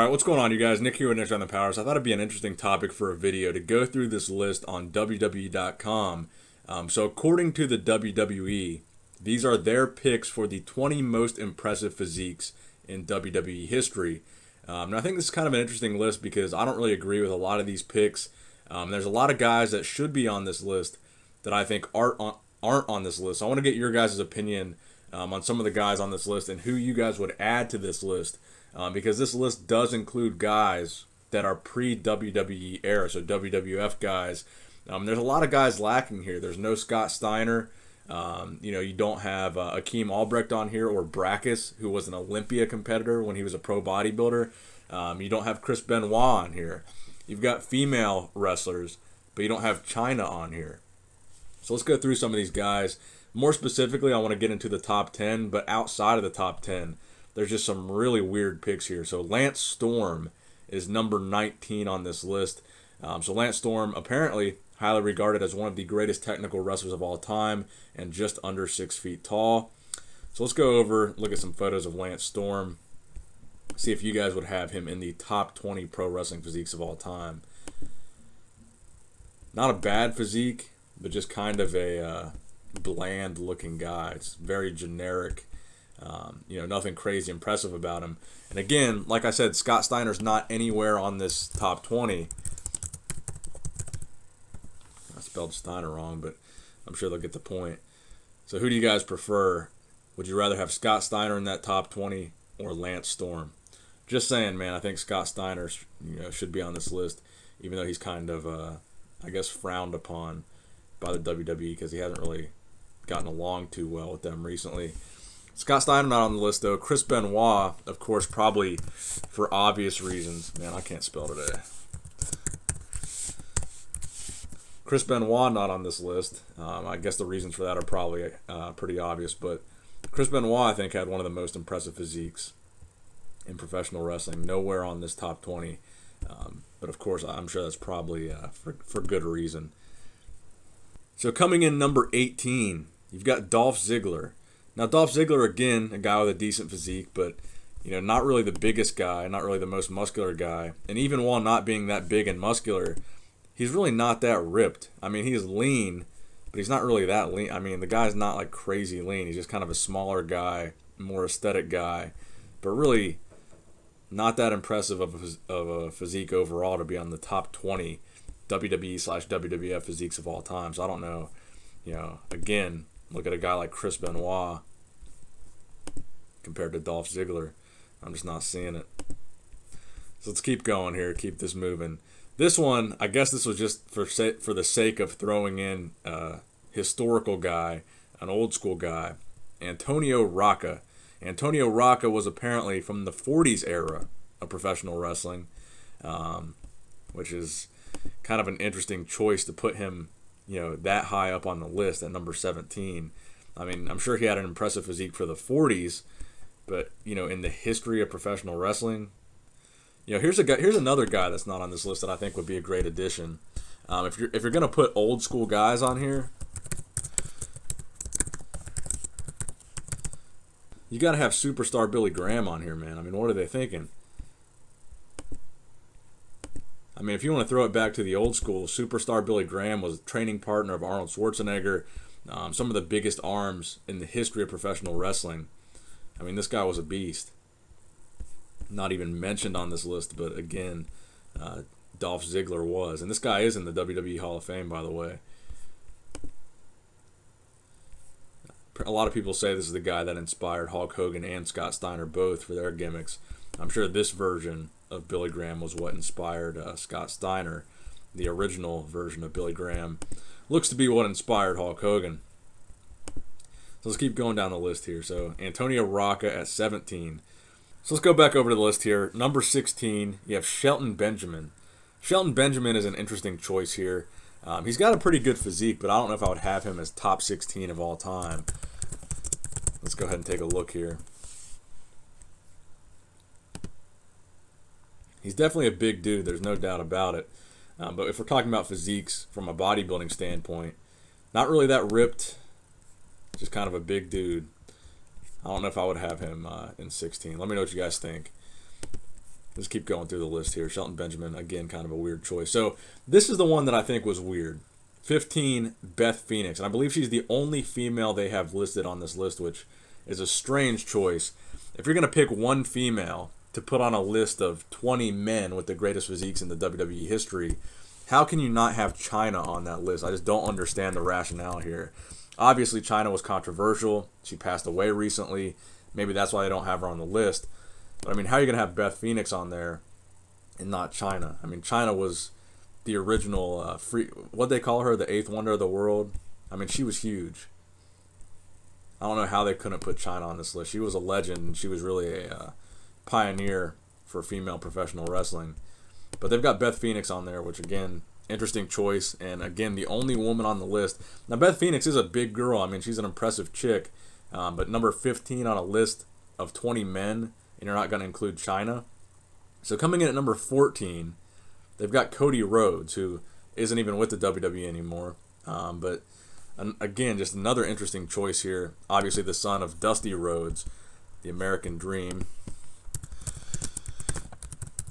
Alright, what's going on, you guys? Nick here with Nick on the Powers. I thought it'd be an interesting topic for a video to go through this list on WWE.com. So according to the WWE, these are their picks for the 20 most impressive physiques in WWE history. And I think this is kind of an interesting list because I don't really agree with a lot of these picks. There's a lot of guys that should be on this list that I think aren't on this list. So I want to get your guys' opinion on some of the guys on this list and who you guys would add to this list. Because this list does include guys that are pre-WWE era, so WWF guys. There's a lot of guys lacking here. There's no Scott Steiner. You don't have Akeem Albrecht on here, or Brackus, who was an Olympia competitor when he was a pro bodybuilder. You don't have Chris Benoit on here. You've got female wrestlers, but you don't have Chyna on here. So let's go through some of these guys. More specifically, I want to get into the top 10, but outside of the top 10, there's just some really weird picks here. So Lance Storm is number 19 on this list. So Lance Storm, apparently highly regarded as one of the greatest technical wrestlers of all time and just under 6 feet tall. So let's go over, look at some photos of Lance Storm, see if you guys would have him in the top 20 pro wrestling physiques of all time. Not a bad physique, but just kind of a bland looking guy. It's very generic. Nothing crazy impressive about him. And again, like I said, Scott Steiner's not anywhere on this top 20. I spelled Steiner wrong, but I'm sure they'll get the point. So who do you guys prefer? Would you rather have Scott Steiner in that top 20 or Lance Storm? Just saying, man, I think Scott Steiner should be on this list, even though he's kind of, frowned upon by the WWE because he hasn't really gotten along too well with them recently. Scott Steiner not on the list, though. Chris Benoit, of course, probably for obvious reasons. Man, I can't spell today. Chris Benoit not on this list. I guess the reasons for that are probably pretty obvious, but Chris Benoit, I think, had one of the most impressive physiques in professional wrestling. Nowhere on this top 20. But, of course, I'm sure that's probably for good reason. So coming in number 18, you've got Dolph Ziggler. Now, Dolph Ziggler, again, a guy with a decent physique, but, not really the biggest guy, not really the most muscular guy. And even while not being that big and muscular, he's really not that ripped. I mean, he's lean, but he's not really that lean. I mean, the guy's not like crazy lean. He's just kind of a smaller guy, more aesthetic guy, but really not that impressive of a physique overall to be on the top 20 WWE/WWF physiques of all time. So I don't know, again, look at a guy like Chris Benoit compared to Dolph Ziggler. I'm just not seeing it. So let's keep going here, keep this moving. This one, I guess this was just for the sake of throwing in a historical guy, an old school guy, Antonio Rocca. Antonio Rocca was apparently from the 40s era of professional wrestling, which is kind of an interesting choice to put him that high up on the list at number 17. I mean, I'm sure he had an impressive physique for the 40s, but, in the history of professional wrestling, here's another guy that's not on this list that I think would be a great addition. If you're going to put old school guys on here, you got to have superstar Billy Graham on here, man. I mean, what are they thinking? I mean, if you want to throw it back to the old school, superstar Billy Graham was a training partner of Arnold Schwarzenegger, some of the biggest arms in the history of professional wrestling. I mean, this guy was a beast. Not even mentioned on this list, but again, Dolph Ziggler was. And this guy is in the WWE Hall of Fame, by the way. A lot of people say this is the guy that inspired Hulk Hogan and Scott Steiner both for their gimmicks. I'm sure this version of Billy Graham was what inspired Scott Steiner. The original version of Billy Graham looks to be what inspired Hulk Hogan. So let's keep going down the list here. So Antonio Rocca at 17. So let's go back over to the list here. Number 16, you have Shelton Benjamin. Shelton Benjamin is an interesting choice here. He's got a pretty good physique, but I don't know if I would have him as top 16 of all time. Let's go ahead and take a look here. He's definitely a big dude, there's no doubt about it. But if we're talking about physiques from a bodybuilding standpoint, not really that ripped, just kind of a big dude. I don't know if I would have him in 16. Let me know what you guys think. Let's keep going through the list here. Shelton Benjamin, again, kind of a weird choice. So this is the one that I think was weird. 15, Beth Phoenix. And I believe she's the only female they have listed on this list, which is a strange choice. If you're going to pick one female to put on a list of 20 men with the greatest physiques in the WWE history, how can you not have China on that list? I just don't understand the rationale here. Obviously, China was controversial. She passed away recently. Maybe that's why they don't have her on the list. But, I mean, how are you going to have Beth Phoenix on there and not China? I mean, China was the original, what'd they call her? The eighth wonder of the world? I mean, she was huge. I don't know how they couldn't put China on this list. She was a legend. She was really a pioneer for female professional wrestling. But they've got Beth Phoenix on there, which, again, interesting choice. And, again, the only woman on the list. Now, Beth Phoenix is a big girl. I mean, she's an impressive chick. But number 15 on a list of 20 men, and you're not going to include China. So coming in at number 14, they've got Cody Rhodes, who isn't even with the WWE anymore. But again, just another interesting choice here. Obviously, the son of Dusty Rhodes, the American Dream.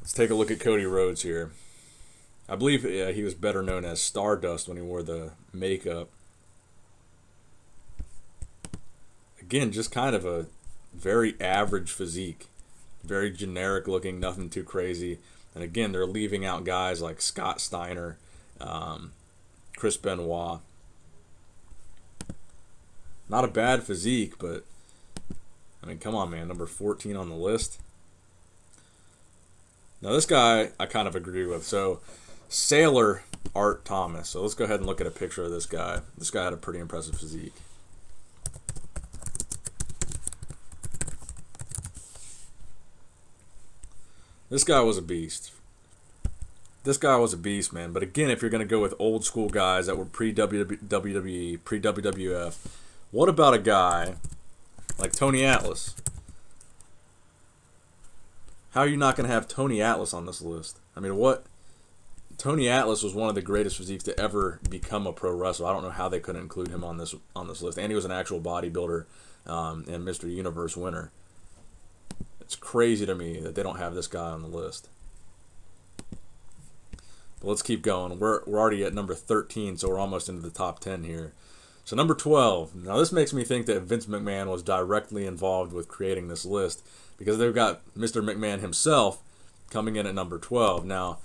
Let's take a look at Cody Rhodes here. I believe he was better known as Stardust when he wore the makeup. Again, just kind of a very average physique. Very generic looking, nothing too crazy. And again, they're leaving out guys like Scott Steiner, Chris Benoit. Not a bad physique, but I mean, come on, man. Number 14 on the list. Now, this guy I kind of agree with. So, Sailor Art Thomas. So, let's go ahead and look at a picture of this guy. This guy had a pretty impressive physique. This guy was a beast. This guy was a beast, man. But again, if you're going to go with old school guys that were pre-WWE, pre-WWF, what about a guy like Tony Atlas? How are you not going to have Tony Atlas on this list? I mean, what? Tony Atlas was one of the greatest physiques to ever become a pro wrestler. I don't know how they couldn't include him on this list. And he was an actual bodybuilder and Mr. Universe winner. It's crazy to me that they don't have this guy on the list. But let's keep going. We're already at number 13, so we're almost into the top 10 here. So number 12. Now this makes me think that Vince McMahon was directly involved with creating this list because they've got Mr. McMahon himself coming in at number 12. Now,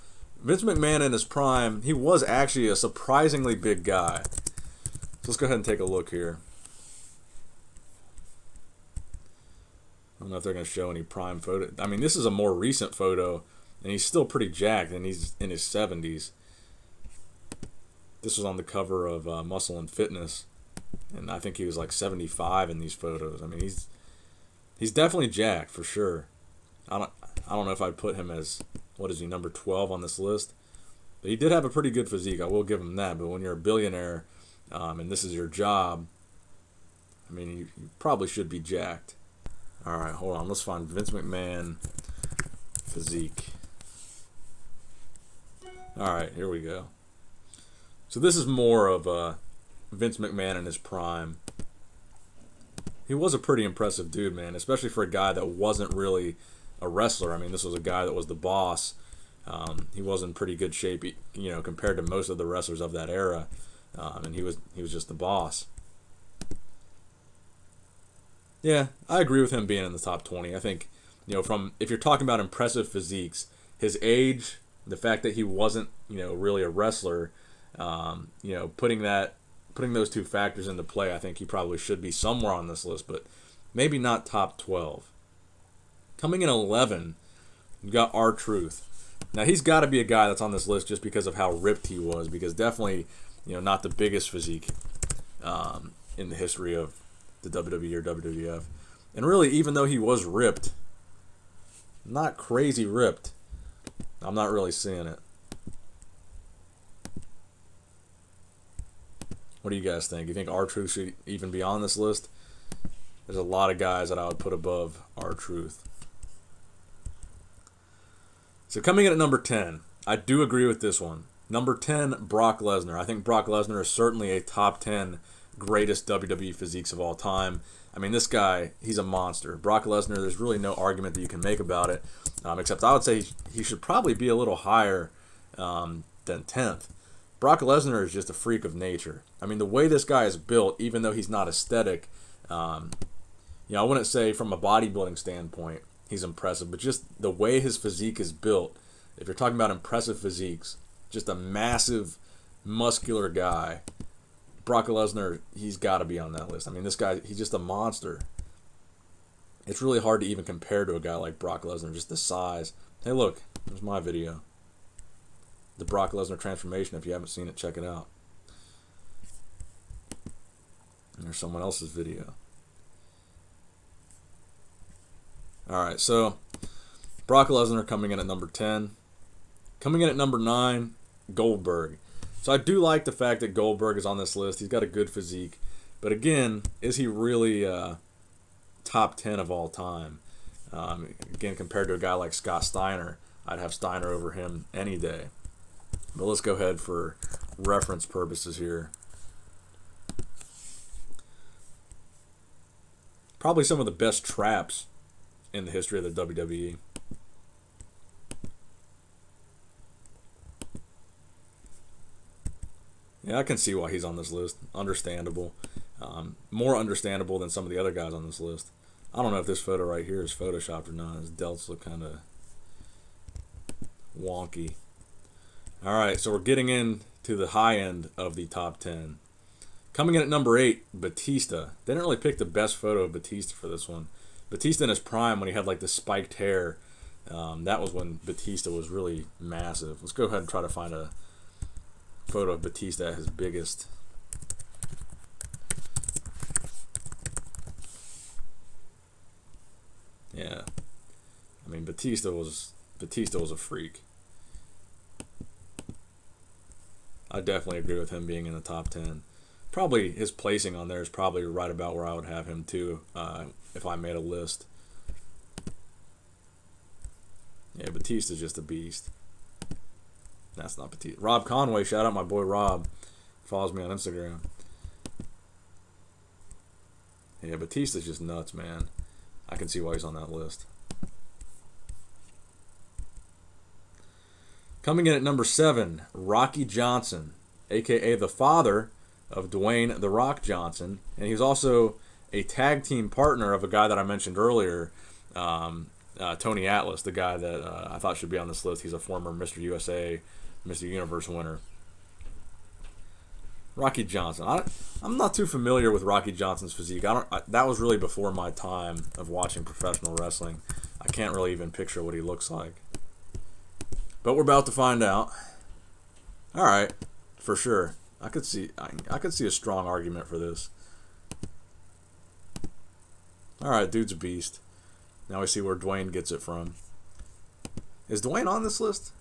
Vince McMahon in his prime, he was actually a surprisingly big guy. So let's go ahead and take a look here. I don't know if they're going to show any prime photo. I mean, this is a more recent photo, and he's still pretty jacked, and he's in his 70s. This was on the cover of Muscle and Fitness, and I think he was like 75 in these photos. I mean, he's definitely jacked for sure. I don't know if I'd put him as, what is he, number 12 on this list. But he did have a pretty good physique. I will give him that. But when you're a billionaire and this is your job, I mean, you probably should be jacked. All right, hold on. Let's find Vince McMahon physique. All right, here we go. So this is more of Vince McMahon in his prime. He was a pretty impressive dude, man, especially for a guy that wasn't really a wrestler. I mean, this was a guy that was the boss. He was in pretty good shape, you know, compared to most of the wrestlers of that era, and he was just the boss. Yeah, I agree with him being in the top 20. I think, you know, if you're talking about impressive physiques, his age, the fact that he wasn't, you know, really a wrestler, you know, putting those two factors into play, I think he probably should be somewhere on this list, but maybe not top 12. Coming in 11, you've got R-Truth. Now, he's got to be a guy that's on this list just because of how ripped he was, because definitely, you know, not the biggest physique in the history of the WWE or WWF. And really, even though he was ripped, not crazy ripped, I'm not really seeing it. What do you guys think? You think R-Truth should even be on this list? There's a lot of guys that I would put above R-Truth. So coming in at number 10, I do agree with this one. Number 10, Brock Lesnar. I think Brock Lesnar is certainly a top 10 greatest WWE physiques of all time. I mean, this guy, he's a monster. Brock Lesnar, there's really no argument that you can make about it, except I would say he should probably be a little higher than 10th. Brock Lesnar is just a freak of nature. I mean, the way this guy is built, even though he's not aesthetic, I wouldn't say from a bodybuilding standpoint he's impressive, but just the way his physique is built, if you're talking about impressive physiques, just a massive, muscular guy. Brock Lesnar, he's got to be on that list. I mean, this guy, he's just a monster. It's really hard to even compare to a guy like Brock Lesnar, just the size. Hey, look, there's my video. The Brock Lesnar transformation. If you haven't seen it, check it out. And there's someone else's video. All right, so Brock Lesnar coming in at number 10. Coming in at number 9, Goldberg. So I do like the fact that Goldberg is on this list. He's got a good physique. But again, is he really top 10 of all time? Again, compared to a guy like Scott Steiner, I'd have Steiner over him any day. But let's go ahead for reference purposes here. Probably some of the best traps in the history of the WWE. Yeah, I can see why he's on this list. Understandable. More understandable than some of the other guys on this list. I don't know if this photo right here is photoshopped or not. His delts look kind of wonky. All right, so we're getting into the high end of the top 10. Coming in at number 8, Batista. They didn't really pick the best photo of Batista for this one. Batista in his prime when he had like the spiked hair. That was when Batista was really massive. Let's go ahead and try to find a photo of Batista at his biggest. Yeah, I mean Batista was a freak. I definitely agree with him being in the top 10. Probably his placing on there is probably right about where I would have him too, if I made a list. Yeah, Batista's just a beast. That's not Batista. Rob Conway, shout out my boy Rob. Follows me on Instagram. Yeah, Batista's just nuts, man. I can see why he's on that list. Coming in at number 7, Rocky Johnson, a.k.a. the father of Dwayne "The Rock" Johnson. And he's also a tag team partner of a guy that I mentioned earlier, Tony Atlas, the guy that I thought should be on this list. He's a former Mr. USA, Mr. Universe winner. Rocky Johnson. I'm not too familiar with Rocky Johnson's physique. That was really before my time of watching professional wrestling. I can't really even picture what he looks like. But we're about to find out. All right, for sure. I could see a strong argument for this. All right, dude's a beast. Now we see where Dwayne gets it from. Is Dwayne on this list?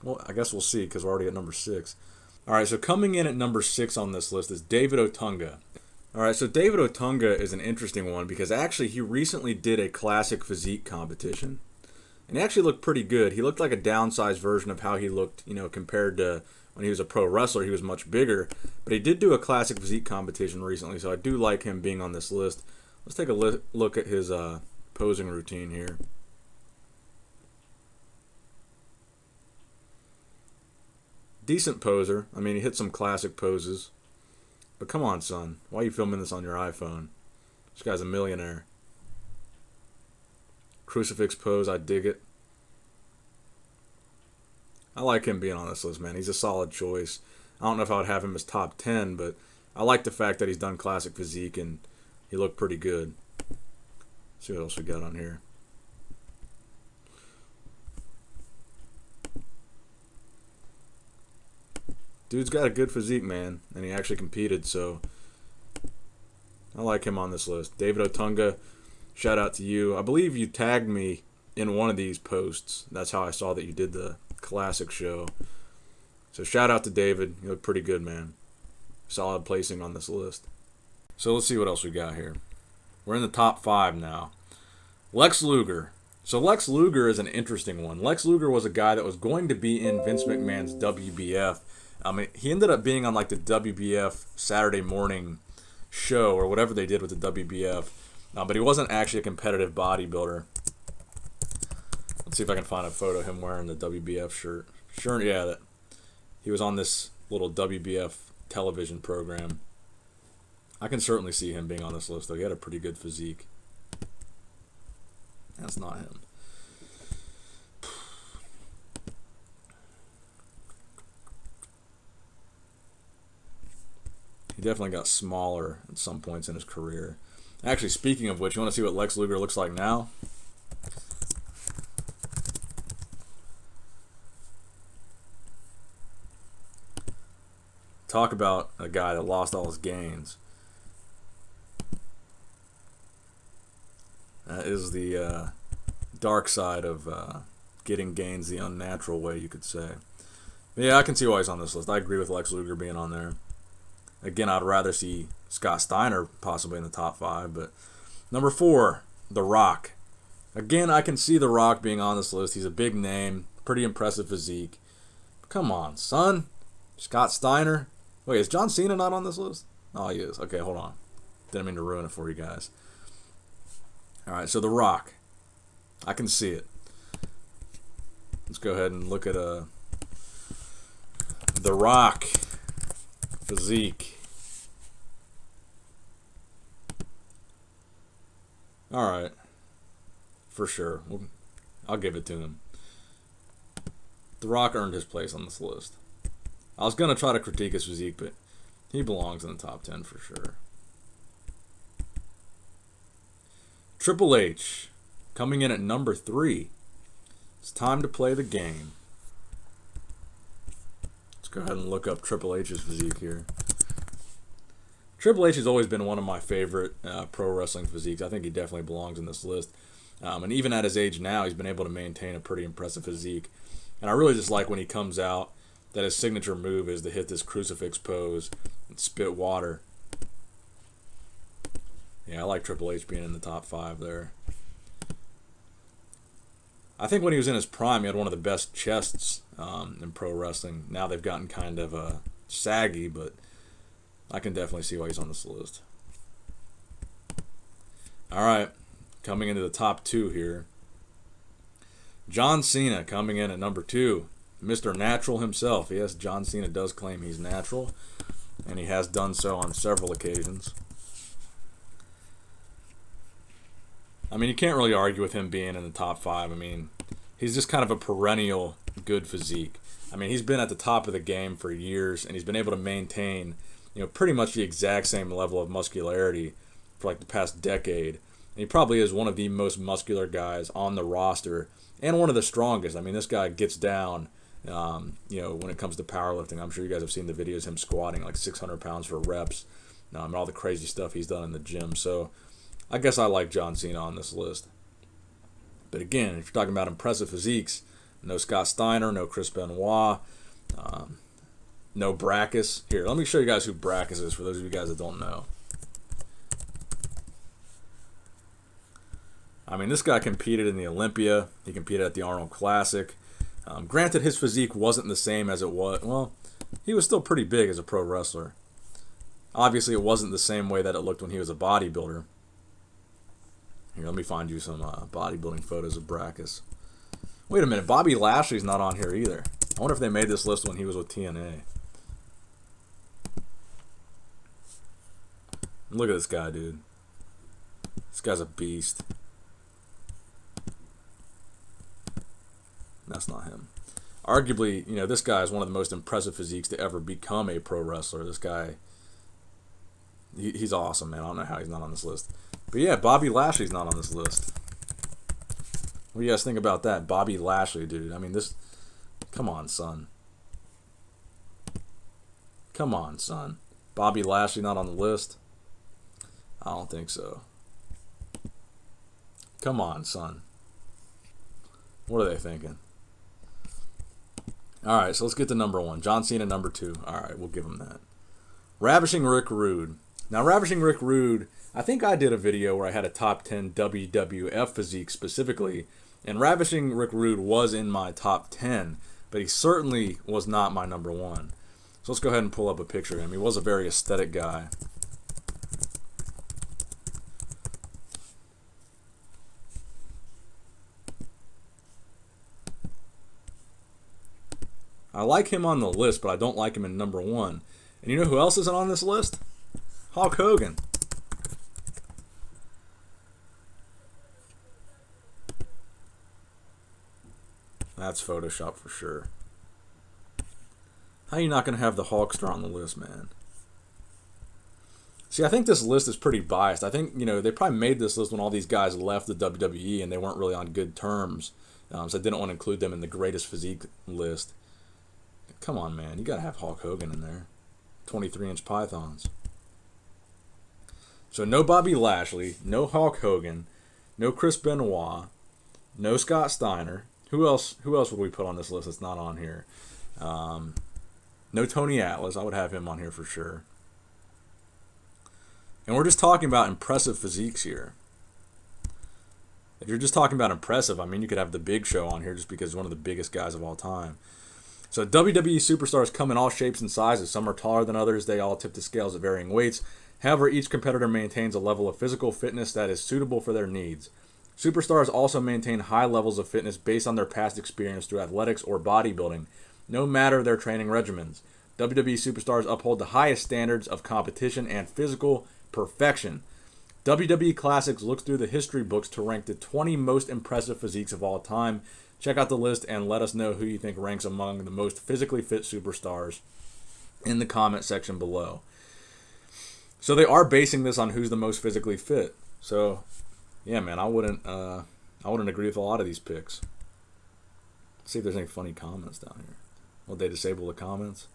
Well, I guess we'll see because we're already at number 6. All right, so coming in at number 6 on this list is David Otunga. All right, so David Otunga is an interesting one because actually he recently did a classic physique competition. And he actually looked pretty good. He looked like a downsized version of how he looked, compared to when he was a pro wrestler. He was much bigger. But he did do a classic physique competition recently, so I do like him being on this list. Let's take a look at his posing routine here. Decent poser. I mean, he hit some classic poses. But come on, son. Why are you filming this on your iPhone? This guy's a millionaire. Crucifix pose, I dig it. I like him being on this list, man. He's a solid choice. I don't know if I would have him as top 10, but I like the fact that he's done classic physique and he looked pretty good. Let's see what else we got on here. Dude's got a good physique, man, and he actually competed, so I like him on this list. David Otunga, shout out to you. I believe you tagged me in one of these posts. That's how I saw that you did the classic show. So shout out to David. You look pretty good, man. Solid placing on this list. So let's see what else we got here. We're in the top 5 now. Lex Luger. So Lex Luger is an interesting one. Lex Luger was a guy that was going to be in Vince McMahon's WBF. I mean, he ended up being on like the WBF Saturday morning show or whatever they did with the WBF, but he wasn't actually a competitive bodybuilder. Let's see if I can find a photo of him wearing the WBF shirt. Sure, yeah, that he was on this little WBF television program. I can certainly see him being on this list, though. He had a pretty good physique. That's not him. He definitely got smaller at some points in his career. Actually, speaking of which, you want to see what Lex Luger looks like now? Talk about a guy that lost all his gains. That is the dark side of getting gains the unnatural way, you could say. But yeah, I can see why he's on this list. I agree with Lex Luger being on there. Again, I'd rather see Scott Steiner possibly in the top 5. But number 4, The Rock. Again, I can see The Rock being on this list. He's a big name, pretty impressive physique. Come on, son. Scott Steiner. Wait, is John Cena not on this list? Oh, he is. Okay, hold on. Didn't mean to ruin it for you guys. All right, so The Rock. I can see it. Let's go ahead and look at The Rock physique. All right. For sure. I'll give it to him. The Rock earned his place on this list. I was going to try to critique his physique, but he belongs in the top 10 for sure. Triple H, coming in at number 3. It's time to play the game. Let's go ahead and look up Triple H's physique here. Triple H has always been one of my favorite pro wrestling physiques. I think he definitely belongs in this list. And even at his age now, he's been able to maintain a pretty impressive physique. And I really just like when he comes out that his signature move is to hit this crucifix pose and spit water. Yeah, I like Triple H being in the top 5 there. I think when he was in his prime, he had one of the best chests in pro wrestling. Now they've gotten kind of saggy, but I can definitely see why he's on this list. All right, coming into the top 2 here. John Cena coming in at number 2. Mr. Natural himself. Yes, John Cena does claim he's natural, and he has done so on several occasions. I mean, you can't really argue with him being in the top 5. I mean, he's just kind of a perennial good physique. I mean, he's been at the top of the game for years, and he's been able to maintain, pretty much the exact same level of muscularity for like the past decade. And he probably is one of the most muscular guys on the roster, and one of the strongest. I mean, this guy gets down. When it comes to powerlifting, I'm sure you guys have seen the videos of him squatting like 600 pounds for reps, and all the crazy stuff he's done in the gym. So I guess I like John Cena on this list. But again, if you're talking about impressive physiques, no Scott Steiner, no Chris Benoit, no Brackus. Here, let me show you guys who Brackus is for those of you guys that don't know. I mean, this guy competed in the Olympia. He competed at the Arnold Classic. Granted, his physique wasn't the same as it was. Well, he was still pretty big as a pro wrestler. Obviously, it wasn't the same way that it looked when he was a bodybuilder. Here, let me find you some bodybuilding photos of Brackus. Wait a minute, Bobby Lashley's not on here either. I wonder if they made this list when he was with TNA. Look at this guy, dude. This guy's a beast. That's not him. Arguably, this guy is one of the most impressive physiques to ever become a pro wrestler. This guy, he's awesome, man. I don't know how he's not on this list. But yeah, Bobby Lashley's not on this list. What do you guys think about that? Bobby Lashley, dude. I mean, come on, son. Come on, son. Bobby Lashley not on the list? I don't think so. Come on, son. What are they thinking? All right, so let's get to number 1. John Cena, number 2. All right, we'll give him that. Ravishing Rick Rude. Now, Ravishing Rick Rude, I think I did a video where I had a top 10 WWF physique specifically, and Ravishing Rick Rude was in my top 10, but he certainly was not my number 1. So let's go ahead and pull up a picture of him. He was a very aesthetic guy. I like him on the list, but I don't like him in number 1. And you know who else isn't on this list? Hulk Hogan. That's Photoshop for sure. How are you not going to have the Hulkster on the list, man? See, I think this list is pretty biased. I think, you know, they probably made this list when all these guys left the WWE and they weren't really on good terms. So I didn't want to include them in the greatest physique list. Come on, man. You got to have Hulk Hogan in there. 23-inch pythons. So no Bobby Lashley, no Hulk Hogan, no Chris Benoit, no Scott Steiner. Who else would we put on this list that's not on here? No Tony Atlas. I would have him on here for sure. And we're just talking about impressive physiques here. If you're just talking about impressive, I mean, you could have the Big Show on here just because he's one of the biggest guys of all time. So WWE superstars come in all shapes and sizes. Some are taller than others. They all tip the scales at varying weights. However, each competitor maintains a level of physical fitness that is suitable for their needs. Superstars also maintain high levels of fitness based on their past experience through athletics or bodybuilding, no matter their training regimens. WWE superstars uphold the highest standards of competition and physical perfection. WWE Classics looks through the history books to rank the 20 most impressive physiques of all time. Check out the list and let us know who you think ranks among the most physically fit superstars in the comment section below. So they are basing this on who's the most physically fit. So, yeah, man, I wouldn't agree with a lot of these picks. Let's see if there's any funny comments down here. Will they disable the comments?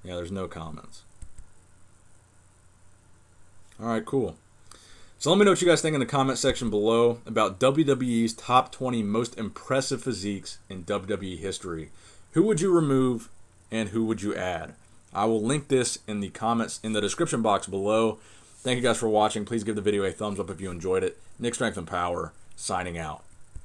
Yeah, there's no comments. All right, cool. So let me know what you guys think in the comment section below about WWE's top 20 most impressive physiques in WWE history. Who would you remove and who would you add? I will link this in the comments in the description box below. Thank you guys for watching. Please give the video a thumbs up if you enjoyed it. Nick Strength and Power, signing out.